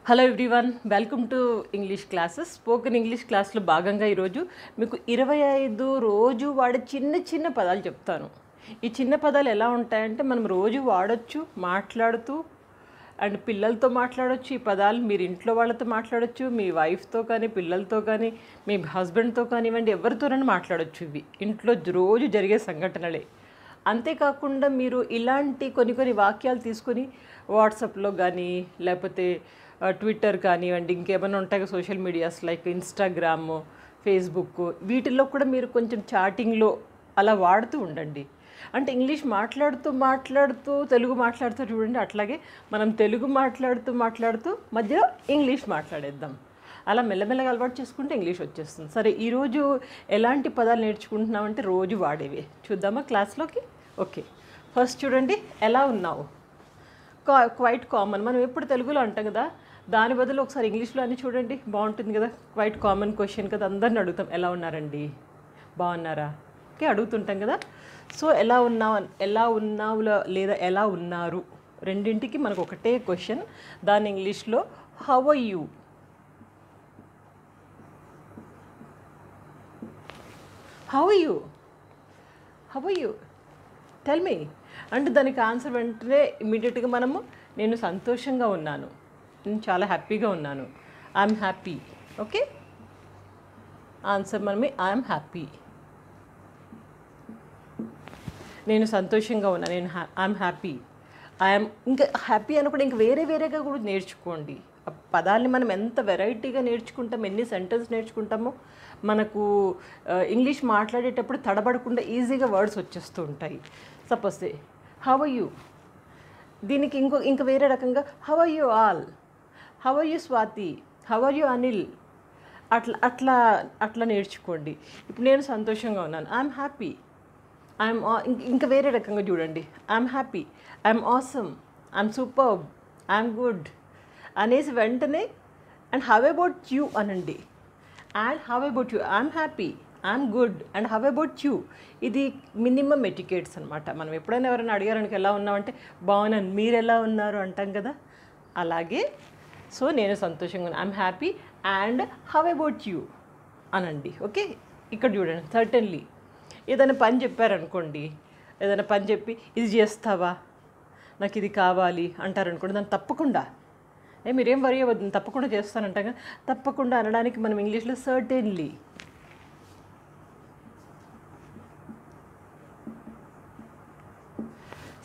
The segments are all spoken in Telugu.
Hello everyone, welcome to English classes. Spoken English క్లాస్లో భాగంగా ఈరోజు మీకు 25 రోజు వాడే చిన్న చిన్న పదాలు చెప్తాను. ఈ చిన్న పదాలు ఎలా ఉంటాయంటే మనం రోజు వాడచ్చు, మాట్లాడుతూ అండ్ పిల్లలతో మాట్లాడచ్చు. ఈ పదాలు మీరు ఇంట్లో వాళ్ళతో మాట్లాడచ్చు, మీ వైఫ్తో కానీ, పిల్లలతో కానీ, మీ హస్బెండ్తో కానివ్వండి, ఎవరితోనైనా మాట్లాడచ్చు. ఇవి ఇంట్లో రోజు జరిగే సంఘటనలే. అంతేకాకుండా మీరు ఇలాంటి కొన్ని వాక్యాలు తీసుకొని వాట్సాప్లో కానీ, లేకపోతే ట్విట్టర్ కానివ్వండి, ఇంకేమైనా ఉంటాయి social medias like Instagram, Facebook, వీటిల్లో కూడా మీరు కొంచెం చాటింగ్లో అలా వాడుతూ ఉండండి. అంటే ఇంగ్లీష్ మాట్లాడుతూ తెలుగు మాట్లాడుతూ చూడండి. అట్లాగే మనం తెలుగు మాట్లాడుతూ మధ్యలో ఇంగ్లీష్ మాట్లాడేద్దాం. అలా మెల్లమెల్లగా అలవాటు చేసుకుంటే ఇంగ్లీష్ వచ్చేస్తుంది. సరే, ఈరోజు ఎలాంటి పదాలు నేర్చుకుంటున్నామంటే రోజు వాడేవి చూద్దామా క్లాస్లోకి. ఓకే, ఫస్ట్ చూడండి, ఎలా ఉన్నావు. Quite common. మనం ఎప్పుడు తెలుగులో అంటాం కదా, దాని బదులు ఒకసారి ఇంగ్లీష్లో అని చూడండి, బాగుంటుంది కదా. క్వైట్ కామన్ క్వశ్చన్ కదా, అందరిని అడుగుతాం ఎలా ఉన్నారండి, బాగున్నారా, ఓకే అడుగుతుంటాం కదా. సో ఎలా ఉన్నావు లేదా ఎలా ఉన్నారు, రెండింటికి మనకు ఒకటే క్వశ్చన్. దాని ఇంగ్లీష్లో how are you. How are you tell me అంటే దానికి ఆన్సర్ వెంటనే ఇమీడియట్గా మనము నేను సంతోషంగా ఉన్నాను, నేను చాలా హ్యాపీగా ఉన్నాను, ఐఎమ్ హ్యాపీ. ఓకే, ఆన్సర్ మనమే ఐఎమ్ హ్యాపీ. నేను సంతోషంగా ఉన్నా, ఐఎమ్ హ్యాపీ. ఇంకా హ్యాపీ అని కూడా ఇంకా వేరేగా కూడా నేర్చుకోండి. ఆ పదాలని మనం ఎంత వెరైటీగా నేర్చుకుంటాం, ఎన్ని సెంటెన్స్ నేర్చుకుంటామో మనకు ఇంగ్లీష్ మాట్లాడేటప్పుడు తడబడకుండా ఈజీగా వర్డ్స్ వచ్చేస్తూ ఉంటాయి. సపోజ్ హౌ ఆర్ యూ, దీనికి ఇంకా వేరే రకంగా how are you all, how are you Swathi, how are you Anil, అట్లా నేర్చుకోండి. ఇప్పుడు నేను సంతోషంగా ఉన్నాను, ఐఎమ్ హ్యాపీ. ఇంకా వేరే రకంగా చూడండి, I'm happy, I'm awesome, I'm superb, I'm good అనేసి వెంటనే అండ్ హౌ అబౌట్ యూ అనండి. And how about you, I'm happy, I'm good and how about you. ఇది మినిమం ఎటికేట్స్ అనమాట. మనం ఎప్పుడైనా ఎవరైనా అడిగారనుకో ఎలా ఉన్నామంటే బాగున్నాను, మీరు ఎలా ఉన్నారు అంటాం కదా, అలాగే. సో నేను సంతోషంగా ఉన్నాను, I'm happy and how about you అనండి. ఓకే, ఇక్కడ చూడండి, సర్టన్లీ ఏదైనా పని చెప్పారనుకోండి, ఏదైనా పని చెప్పి ఇది చేస్తావా, నాకు ఇది కావాలి అంటారనుకోండి, దాన్ని తప్పకుండా మీరేం వరీ అవ్వద్దు, తప్పకుండా చేస్తానంటాం కదా, తప్పకుండా అనడానికి మనం ఇంగ్లీష్లో సర్టెన్లీ.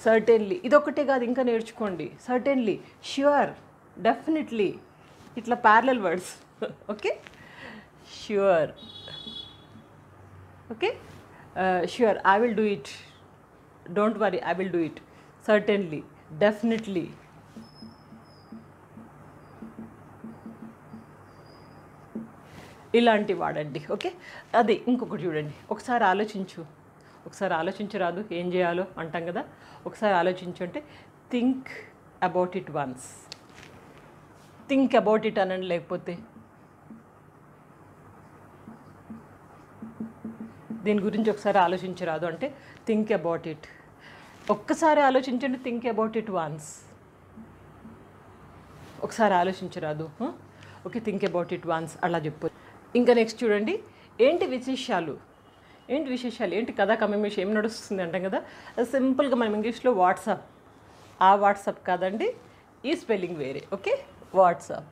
సర్టెన్లీ ఇదొక్కటే కాదు, ఇంకా నేర్చుకోండి. సర్టెన్లీ, ష్యూర్, డెఫినెట్లీ, ఇట్లా parallel words. Okay, sure, okay, sure, I will do it, don't worry, I will do it, certainly, definitely. ఇలాంటి వాడండి. ఓకే, అది ఇంకొకటి చూడండి, ఒకసారి ఆలోచించు రాదు, ఏం చేయాలో అంటాం కదా, ఒకసారి ఆలోచించు అంటే think about it once. Think about it అనండి, లేకపోతే దీని గురించి ఒకసారి ఆలోచించరాదు అంటే థింక్ అబౌట్ ఇట్. ఒక్కసారి ఆలోచించండి, థింక్ అబౌట్ ఇట్ వన్స్. ఒకసారి ఆలోచించరాదు, okay, think about it once అలా చెప్పు. ఇంకా నెక్స్ట్ చూడండి, ఏంటి విశేషాలు, ఏంటి కథ కమేమేష్, ఏం నడుస్తుంది అంటాం కదా. సింపుల్గా మనం ఇంగ్లీష్లో వాట్సాప్, ఆ వాట్సాప్ కాదండి, ఈ స్పెల్లింగ్ వేరే. Okay, WhatsApp,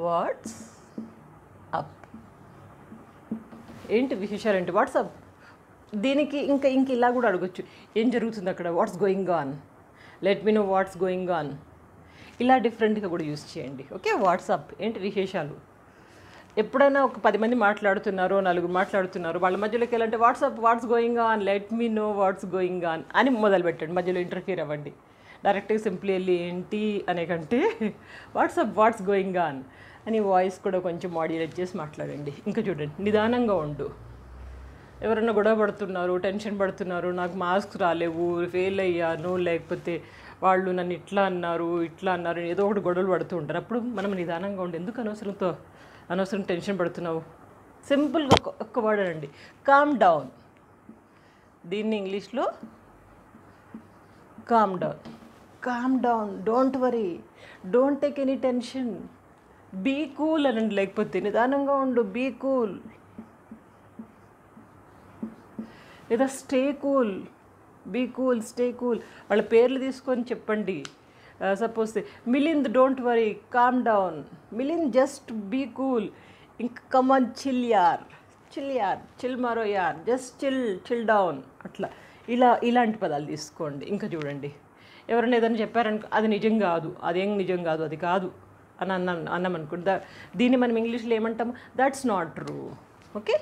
WhatsApp. ఏంటి విశేషాలు ఏంటి వాట్సాప్. దీనికి ఇంకా ఇలా కూడా అడగచ్చు, ఏం జరుగుతుంది అక్కడ, watts going on, let me know what's going on. ఇలా డిఫరెంట్గా కూడా యూస్ చేయండి. ఓకే, వాట్సాప్ ఏంటి విశేషాలు. ఎప్పుడైనా ఒక 10 మంది మాట్లాడుతున్నారు, 4 మాట్లాడుతున్నారు, వాళ్ళ మధ్యలోకి వెళ్ళంటే what's going on, let me know what's going on అని మొదలు పెట్టండి. మధ్యలో ఇంటర్ఫియర్ అవ్వండి. డైరెక్ట్గా సింప్లీ వెళ్ళి ఏంటి అనే కంటే వాట్స్ గోయింగ్ ఆన్ అని వాయిస్ కూడా కొంచెం మాడ్యులేట్ చేసి మాట్లాడండి. ఇంకా చూడండి, నిదానంగా ఉండు. ఎవరైనా గొడవ పడుతున్నారు, టెన్షన్ పడుతున్నారు, నాకు మార్క్స్ రాలేవు, ఫెయిల్ అయ్యాను, లేకపోతే వాళ్ళు నన్ను ఇట్లా అన్నారు ఏదో ఒకటి గొడవలు పడుతూ ఉంటారు. అప్పుడు మనం నిదానంగా ఉండి, ఎందుకు అనవసరం టెన్షన్ పడుతున్నావు, సింపుల్గా ఒక్క వర్డ్ అనండి, కామ్ డౌన్. దీన్ని ఇంగ్లీష్లో calm down, don't worry, don't take any tension, be cool అనండి, లేకపోతే నిదానంగా ఉండు, బీ కూల్, లేదా stay cool, be cool, stay cool. వాళ్ళ పేర్లు తీసుకొని చెప్పండి. Suppose Milind don't worry, calm down, Milind just be cool, ఇంక కమాన్ చిల్ యార్, చిల్ యార్, చిల్ మారో యార్, జస్ట్ చిల్ డౌన్, అట్లా ఇలాంటి పదాలు తీసుకోండి. ఇంకా చూడండి, ఎవరైనా ఏదైనా చెప్పారనుకో అది నిజం కాదు, అదేం నిజం కాదు, అది కాదు అని అన్నామనుకోండి, దీన్ని మనం ఇంగ్లీష్లో ఏమంటాము, that's not true. Okay,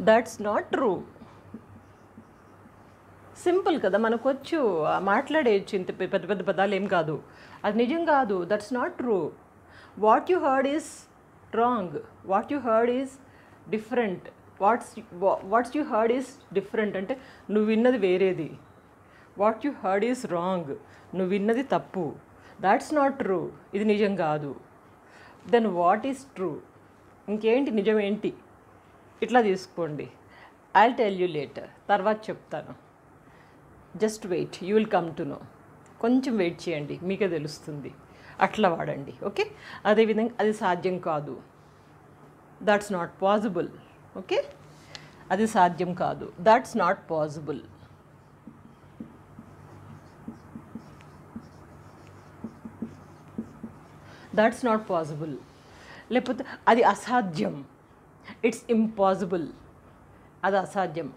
that's not true. Simple కదా, మనకు వచ్చు, మాట్లాడేయచ్చు, ఇంత పెద్ద పెద్ద పదాలు ఏం కాదు. అది నిజం కాదు, that's not true. What you heard is wrong, what you heard is different, what's you heard is different అంటే నువ్వు విన్నది వేరేది. What you heard is wrong, నువ్వు విన్నది తప్పు. దాట్స్ నాట్ ట్రూ, ఇది నిజం కాదు. దెన్ వాట్ ఈజ్ ట్రూ, ఇంకేంటి నిజం ఏంటి, ఇట్లా తీసుకోండి. I will tell you later, తర్వాత చెప్తాను. Just wait, you will come to know. కొంచెం వెయిట్ చేయండి, మీకే తెలుస్తుంది. అట్లా వాడండి. ఓకే, అదేవిధంగా అది సాధ్యం కాదు, దట్స్ నాట్ పాసిబుల్. ఓకే, అది సాధ్యం కాదు, that's not possible. That's not possible. లేకపోతే అది అసాధ్యం, ఇట్స్ ఇంపాసిబుల్. అది అసాధ్యం,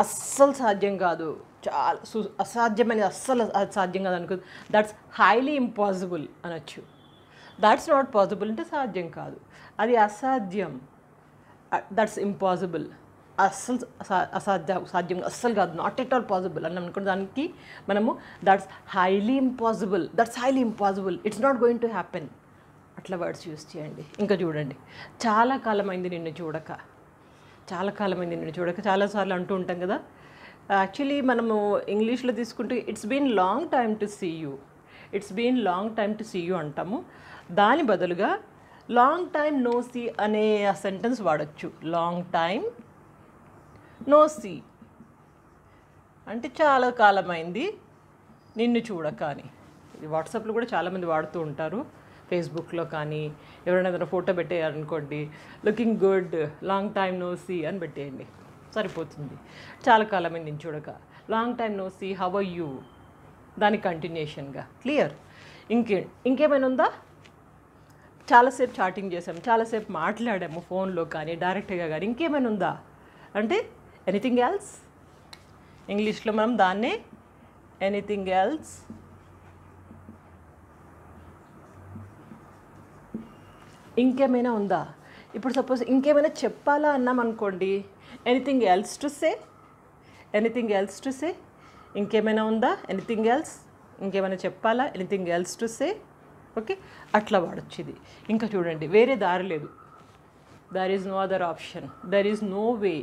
అస్సలు సాధ్యం కాదు, చాలా అసాధ్యమని అస్సలు సాధ్యం కాదు అనుకో, దట్స్ హైలీ ఇంపాసిబుల్ అనొచ్చు. దట్స్ నాట్ పాసిబుల్ అంటే సాధ్యం కాదు, అది అసాధ్యం, దట్స్ ఇంపాసిబుల్, అస్సలు సాధ్యం అస్సలు కాదు, నాట్ ఎట్ ఆల్ పాసిబుల్ అని అనుకున్న దానికి మనము that's highly impossible, that's highly impossible, it's not going to happen, అట్లా వర్డ్స్ యూస్ చేయండి. ఇంకా చూడండి, చాలా కాలమైంది నిన్ను చూడక, చాలా కాలమైంది నిన్ను చూడక, చాలాసార్లు అంటూ ఉంటాం కదా. యాక్చువల్లీ మనము ఇంగ్లీష్లో తీసుకుంటే it's been long time to see you, it's been long time to see you అంటాము. దాని బదులుగా లాంగ్ టైమ్ నో సీ అనే ఆ సెంటెన్స్ వాడచ్చు. లాంగ్ టైమ్ నో సీ అంటే చాలా కాలమైంది నిన్ను చూడక అని. ఇది వాట్సాప్లో కూడా చాలామంది వాడుతూ ఉంటారు, ఫేస్బుక్లో కానీ ఎవరైనా ఏదైనా ఫోటో పెట్టేయాలనుకోండి, looking good, long time no see అని పెట్టేయండి, సరిపోతుంది. చాలా కాలమైంది నేను చూడక, long time no see, how are you, దాని కంటిన్యూషన్గా. క్లియర్? ఇంకేమైనా ఉందా? చాలాసేపు చాటింగ్ చేసాము, చాలాసేపు మాట్లాడాము ఫోన్లో కానీ డైరెక్ట్గా కానీ, ఇంకేమైనా ఉందా అంటే ఎనీథింగ్ ఎల్స్. ఇంగ్లీష్లో మనం దాన్నే ఎనీథింగ్ ఎల్స్, ఇంకేమైనా ఉందా. ఇప్పుడు సపోజ్ ఇంకేమైనా చెప్పాలా అన్నాం అనుకోండి, anything else to say, anything else to say. ఇంకేమైనా ఉందా, ఎనీథింగ్ ఎల్స్, ఇంకేమైనా చెప్పాలా, anything else to say. Okay, అట్లా వాడచ్చు ఇది. ఇంకా చూడండి, వేరే దారి లేదు, there is no other option, there is no వే.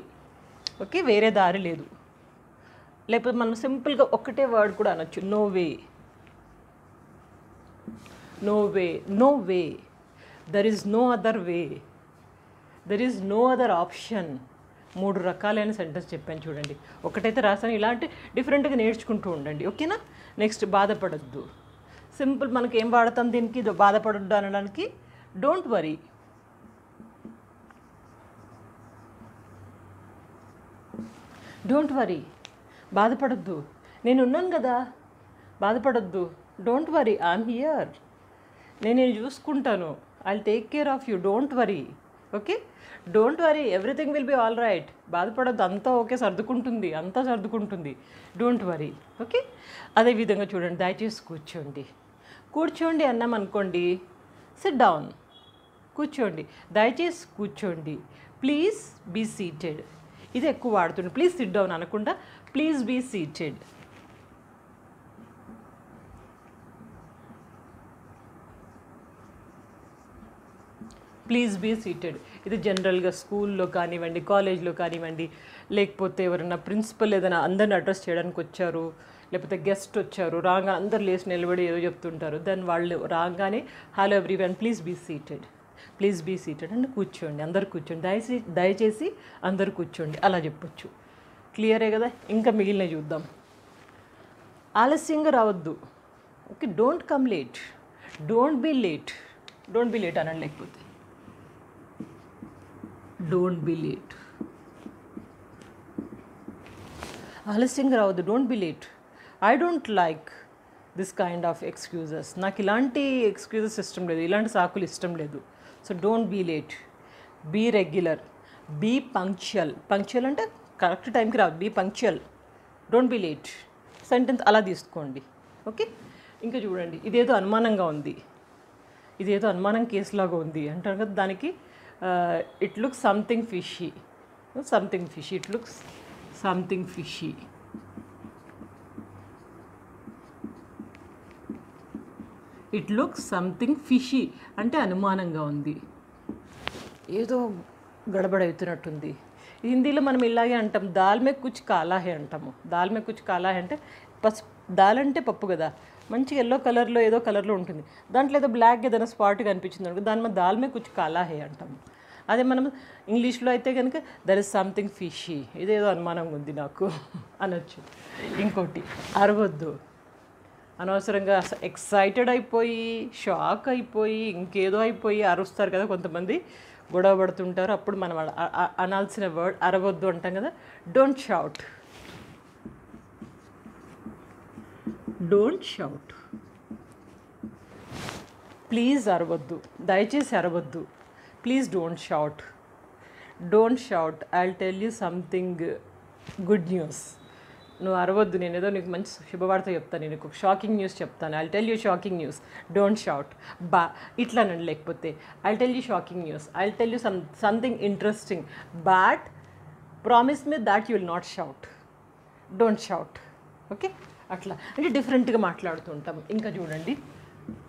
ఓకే, వేరే దారి లేదు. లేకపోతే మనం సింపుల్గా ఒక్కటే వర్డ్ కూడా అనొచ్చు, no way, no way, no way, there is no other way, there is no other option. 3 రకాలైన సెంటెన్స్ చెప్పాను చూడండి. ఒకటైతే రాసాను, ఇలాంటి డిఫరెంట్గా నేర్చుకుంటూ ఉండండి. ఓకేనా? నెక్స్ట్, బాధపడద్దు. సింపుల్, మనకి ఏం వాడతాం దీనికి, బాధపడద్దు అనడానికి, డోంట్ వరీ. డోంట్ వరీ, బాధపడద్దు, నేను ఉన్నాను కదా, బాధపడద్దు, డోంట్ వరీ, ఐఎమ్ హియర్, నేను చూసుకుంటాను, I'll take care of you, don't worry. Okay, don't worry, everything will be all right, బాధపడద్దు, అంతా ఓకే, సర్దుకుంటుంది, అంతా సర్దుకుంటుంది, డోంట్ వరీ. ఓకే, అదేవిధంగా చూడండి, దయచేసి కూర్చోండి. కూర్చోండి అన్నాం అనుకోండి, సిట్ డౌన్, కూర్చోండి, దయచేసి కూర్చోండి, ప్లీజ్ బీ సీటెడ్. ఇది ఎక్కువ వాడుతుంది, ప్లీజ్ సిట్ డౌన్ అనకుండా please be seated. Please be seated. ఇది జనరల్గా స్కూల్లో కానివ్వండి, కాలేజ్లో కానివ్వండి, లేకపోతే ఎవరైనా ప్రిన్సిపల్ ఏదైనా అందరిని అడ్రస్ చేయడానికి వచ్చారు, లేకపోతే గెస్ట్ వచ్చారు, రాగానే అందరు లేచి నిలబడి ఏదో చెప్తుంటారు, దాన్ని వాళ్ళు రాగానే hello everyone please be seated, please be seated అంటే కూర్చోండి, అందరు కూర్చోండి, దయచేసి అందరు కూర్చోండి, అలా చెప్పొచ్చు. క్లియరే కదా? ఇంకా మిగిలినవి చూద్దాం. ఆలస్యంగా రావద్దు. Okay, don't come late, don't be late. Don't be late అనండి, లేకపోతే డోంట్ బీ లేట్. ఆలస్యంగా రావద్దు, don't be late. I don't like this kind of excuses. నాకు ఇలాంటి ఎక్స్క్యూజెస్ ఇష్టం లేదు, ఇలాంటి సాకులు ఇష్టం లేదు. So don't be late. Be regular, be punctual. Punctual అంటే కరెక్ట్ టైంకి రాదు, be punctual, don't be late. Sentence అలా తీసుకోండి. ఓకే, ఇంకా చూడండి, ఇదేదో అనుమానంగా ఉంది, ఇదేదో అనుమానం కేసులాగా ఉంది అంటారు కదా, దానికి it looks something fishy. Something fishy, it looks something fishy. It looks something fishy అంటే అనుమానంగా ఉంది, ఏదో గడబడవుతున్నట్టుంది. హిందీలో మనం ఇలాగే అంటాం, దాల్ మే కుచ్ కాలా హే అంటాము. దాల్ మే కుచ్ కాలా హే అంటే దాల్ అంటే పప్పు కదా, మంచిగా ఎల్లో కలర్లో ఏదో కలర్లో ఉంటుంది, దాంట్లో ఏదో బ్లాక్ ఏదైనా స్పాట్ కనిపించింది అనుకో, దాని మీద దాల్ మే కుచ్ కాలా హే అంటాము. అదే మనం ఇంగ్లీష్లో అయితే కనుక దర్ ఇస్ సంథింగ్ ఫిషీ, ఇదేదో అనుమానంగా ఉంది నాకు అనొచ్చు. ఇంకోటి, అరవద్దు. అనవసరంగా ఎక్సైటెడ్ అయిపోయి, షాక్ అయిపోయి, ఇంకేదో అయిపోయి అరుస్తారు కదా కొంతమంది, గొడవ పడుతుంటారు. అప్పుడు మనం అనాల్సిన వర్డ్ అరవద్దు అంటాం కదా. Don't shout, don't shout. Please అరవద్దు, దయచేసి అరవద్దు. Please don't shout, don't shout. I will tell you something good news. నువ్వు అరవద్దు, నేను ఏదో నీకు మంచి శుభవార్త చెప్తాను, నేను నీకు షాకింగ్ న్యూస్ చెప్తాను. I will tell you shocking news, don't shout. ఇట్లానండి, లేకపోతే I will tell you shocking news, I will tell you something interesting, but promise me that you will not shout, don't shout. Okay, అట్లా అంటే డిఫరెంట్గా మాట్లాడుతూ ఉంటాం. ఇంకా చూడండి,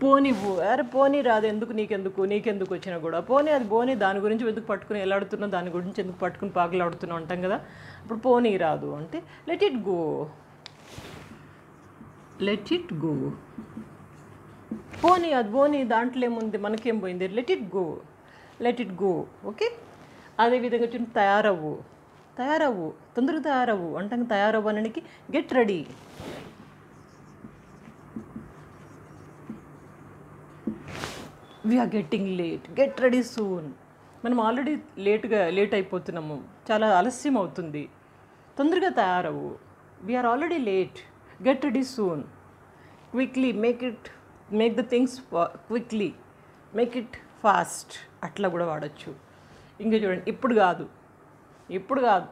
పోనివ్వు. అరే పోనీ రాదు, ఎందుకు నీకెందుకు వచ్చినా కూడా పోనీ, అది పోనీ, దాని గురించి ఎందుకు పట్టుకుని ఎలాడుతున్నావు, దాని గురించి ఎందుకు పట్టుకుని పాకులాడుతున్నావు అంటాం కదా. ఇప్పుడు పోనీ రాదు అంటే let it go, let it go. పోనీ, అది పోనీ, దాంట్లో ఏముంది, మనకేం పోయింది, let it go, let it go. Okay, అదేవిధంగా చూడండి, తయారవ్వు, తొందరగా తయారవ్వు అంటాం. తయారవ్వు అనడానికి get ready. We are getting late, get ready soon. మనం ఆల్రెడీ లేట్ అయిపోతున్నాము, చాలా ఆలస్యం అవుతుంది, తొందరగా తయారవు. We are already late, get ready soon. Quickly, make the things quickly, make it fast. అట్లా కూడా వాడచ్చు. ఇంకా చూడండి, ఇప్పుడు కాదు,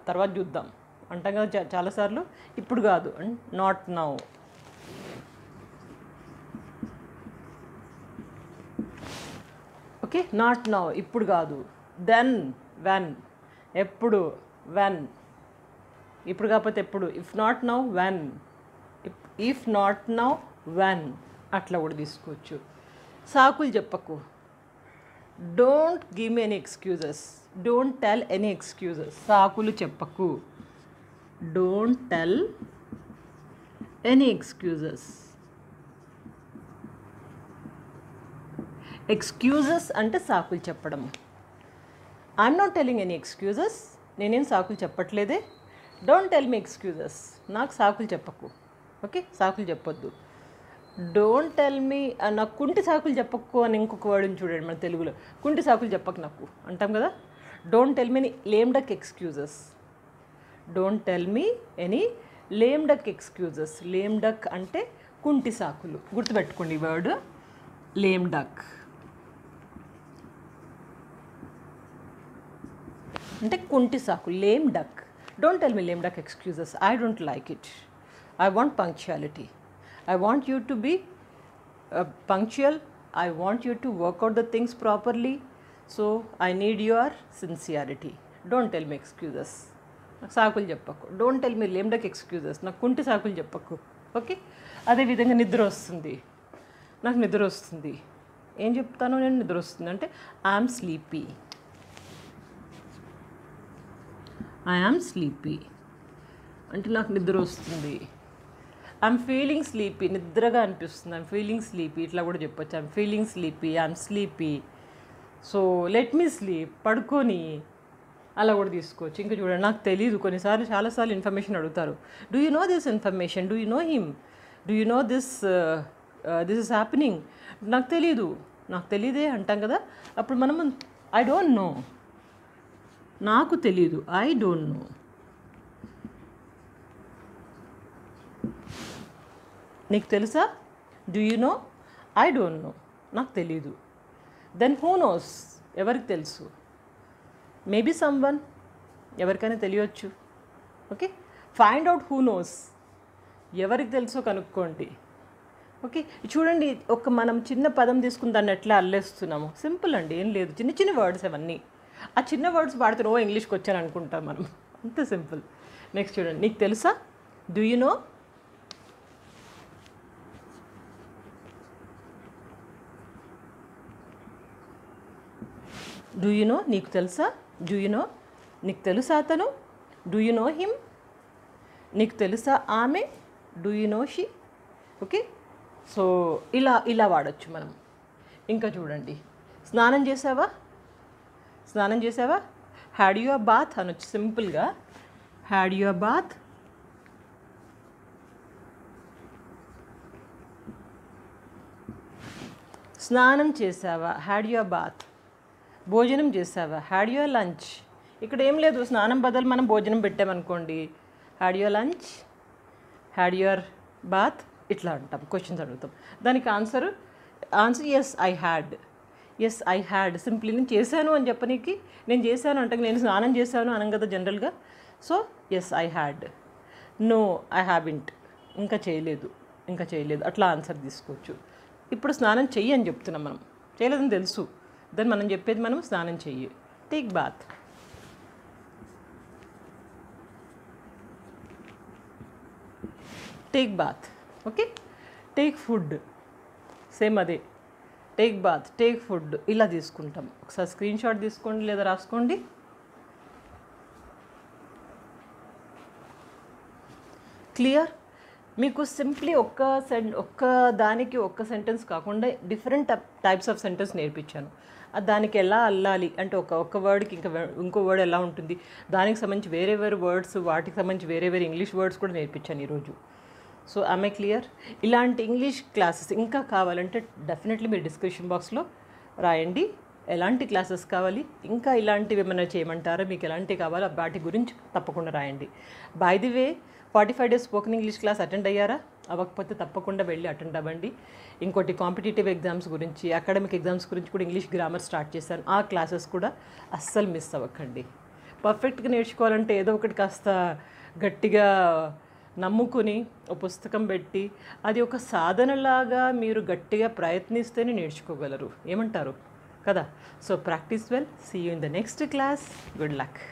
తర్వాత చూద్దాం అంటాం కదా చాలాసార్లు. ఇప్పుడు కాదు, not now. Okay, not now, ఇప్పుడు కాదు. దెన్, వెన్, ఎప్పుడు, వెన్, ఇప్పుడు కాకపోతే ఎప్పుడు. If not now, when, if not now, when, అట్లా కూడా తీసుకోవచ్చు. సాకులు చెప్పకు, don't give me any excuses, don't tell any excuses. సాకులు చెప్పకు, don't tell any excuses. Excuses అంటే సాకులు చెప్పడం. I'm not telling any excuses, నేనేం సాకులు చెప్పట్లేదే. డోంట్ టెల్ మీ ఎక్స్క్యూజెస్, నాకు సాకులు చెప్పకు. ఓకే, సాకులు చెప్పొద్దు. డోంట్ టెల్ మీ, నాకు కుంటి సాకులు చెప్పకు అని ఇంకొక వర్డ్ని చూడండి మన తెలుగులో. కుంటి సాకులు చెప్పకు నాకు అంటాం కదా. Don't tell me any lame duck excuses, don't tell me any lame duck excuses. Lame duck అంటే కుంటి సాకులు, గుర్తుపెట్టుకోండి ఈ వర్డ్, లేమ్ డక్ అంటే కుంటి సాకు, lame duck. Don't tell me lame duck excuses, I don't like it. I want punctuality, I want you to be punctual, I want you to work out the things properly, so I need your sincerity. Don't tell me excuses, నాకు సాకులు చెప్పకు. Don't tell me lame duck excuses, నాకు కుంటి సాకులు చెప్పకు. ఓకే, అదేవిధంగా నిద్ర వస్తుంది, నాకు నిద్ర వస్తుంది. ఏం చెప్తాను నేను, నిద్ర వస్తుంది అంటే ఐఎమ్ స్లీపీ, ఐఎమ్ స్లీపీ అంటే నాకు నిద్ర వస్తుంది. ఐఎమ్ ఫీలింగ్ స్లీపీ, నిద్రగా అనిపిస్తుంది, ఐఎమ్ ఫీలింగ్ స్లీపీ, ఇట్లా కూడా చెప్పొచ్చు. I'm feeling sleepy, I'm sleepy, so let me sleep, పడుకొని, అలా కూడా తీసుకోవచ్చు. ఇంకా చూడండి, నాకు తెలీదు, కొన్నిసార్లు చాలాసార్లు ఇన్ఫర్మేషన్ అడుగుతారు. Do you know this information, do you know him, do you know this is happening, నాకు తెలియదే అంటాం కదా. అప్పుడు మనం ఐ డోంట్ నో, నాకు తెలీదు, ఐ డోంట్ నో. నీకు తెలుసా, do you know, I don't know, నాకు తెలీదు. దెన్ హూ నోస్, ఎవరికి తెలుసు, మేబీ సమ్వన్, ఎవరికైనా తెలియచ్చు. Okay, find out who knows, ఎవరికి తెలుసో కనుక్కోండి. ఓకే, చూడండి, మనం చిన్న పదం తీసుకుని దాన్ని ఎట్లా అల్లేస్తున్నాము. సింపుల్ అండి, ఏం లేదు, చిన్న చిన్న వర్డ్స్ అవన్నీ. ఆ చిన్న వర్డ్స్ వాడితే ఇంగ్లీష్కి వచ్చాను అనుకుంటాం మనం, అంత సింపుల్. నెక్స్ట్ చూడండి, నీకు తెలుసా, do you know, do you know, నీకు తెలుసా, డూ యూ నో, నీకు తెలుసా అతను, డూ యూ నో హిమ్, నీకు తెలుసా ఆమె, do you know she. Okay, so ఇలా వాడచ్చు మనం. ఇంకా చూడండి, స్నానం చేసావా, హ్యాడ్ యు అ బాత్ అనొచ్చు సింపుల్గా. హ్యాడ్ యు అ బాత్, స్నానం చేసావా, హ్యాడ్ యు అ బాత్. భోజనం చేసావా, హ్యాడ్ యు అ లంచ్. ఇక్కడ ఏం లేదు, స్నానం బదులు మనం భోజనం పెట్టామనుకోండి, had you a lunch, had your bath, ఇట్లా అంటాం, క్వశ్చన్స్ అడుగుతాం. దానికి answer yes I had. Simply నేను చేశాను అని చెప్పనీకి, నేను చేశాను అంటే నేను స్నానం చేశాను అనం కదా జనరల్గా. So yes I had, no I haven't, ఇంకా చేయలేదు, అట్లా ఆన్సర్ తీసుకోవచ్చు. ఇప్పుడు స్నానం చెయ్యి అని చెప్తున్నాం మనం, చేయలేదని తెలుసు, దాన్ని మనం చెప్పేది మనం స్నానం చెయ్యి. Take bath, okay. Take food, same అదే, టేక్ బాత్, టేక్ ఫుడ్, ఇలా తీసుకుంటాం. ఒకసారి స్క్రీన్ షాట్ తీసుకోండి లేదా రాసుకోండి. క్లియర్? మీకు సింప్లీ ఒక్క దానికి ఒక్క సెంటెన్స్ కాకుండా డిఫరెంట్ టైప్స్ ఆఫ్ సెంటెన్స్ నేర్పించాను. దానికి ఎలా అల్లాలి అంటే ఒక్క వర్డ్కి ఇంకో వర్డ్ ఎలా ఉంటుంది, దానికి సంబంధించి వేరే వర్డ్స్, వాటికి సంబంధించి వేరే ఇంగ్లీష్ వర్డ్స్ కూడా నేర్పించాను ఈరోజు. So I clear? ఇలాంటి ఇంగ్లీష్ క్లాసెస్ ఇంకా కావాలంటే డెఫినెట్లీ మీరు డిస్క్రిప్షన్ బాక్స్లో రాయండి ఎలాంటి క్లాసెస్ కావాలి, ఇంకా ఇలాంటివి ఏమైనా చేయమంటారా, మీకు ఎలాంటివి కావాలో వాటి గురించి తప్పకుండా రాయండి. By the way 45 days spoken English class attend అయ్యారా? అవ్వకపోతే తప్పకుండా వెళ్ళి అటెండ్ అవ్వండి. ఇంకోటి కాంపిటేటివ్ ఎగ్జామ్స్ గురించి, అకాడమిక్ ఎగ్జామ్స్ గురించి కూడా ఇంగ్లీష్ గ్రామర్ స్టార్ట్ చేశాను. ఆ క్లాసెస్ కూడా అస్సలు మిస్ అవ్వకండి. పర్ఫెక్ట్గా నేర్చుకోవాలంటే ఏదో ఒకటి కాస్త గట్టిగా నమ్ముకుని ఒక పుస్తకం పెట్టి అది ఒక సాధనలాగా మీరు గట్టిగా ప్రయత్నిస్తేనే నేర్చుకోగలరు. ఏమంటారు కదా? So practice well. See you in the next class. Good luck.